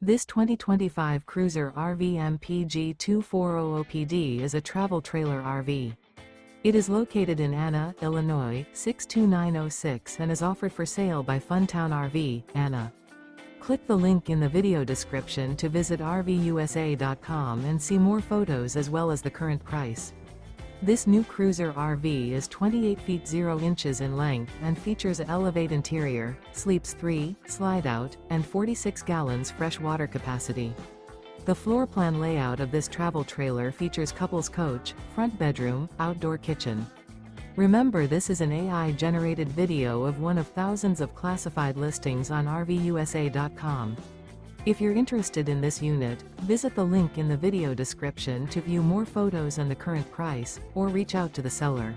This 2025 Cruiser RV MPG 2400PD is a travel trailer RV. It is located in Anna, Illinois, 62906 and is offered for sale by Funtown RV, Anna. Click the link in the video description to visit RVUSA.com and see more photos as well as the current price. This new Cruiser RV is 28 feet 0 inches in length and features an Elevate interior, sleeps 3, Slideout, and 46 gallons fresh water capacity. The floor plan layout of this travel trailer features couples coach, front bedroom, outdoor kitchen. Remember, this is an AI-generated video of one of thousands of classified listings on RVUSA.com. If you're interested in this unit, visit the link in the video description to view more photos and the current price, or reach out to the seller.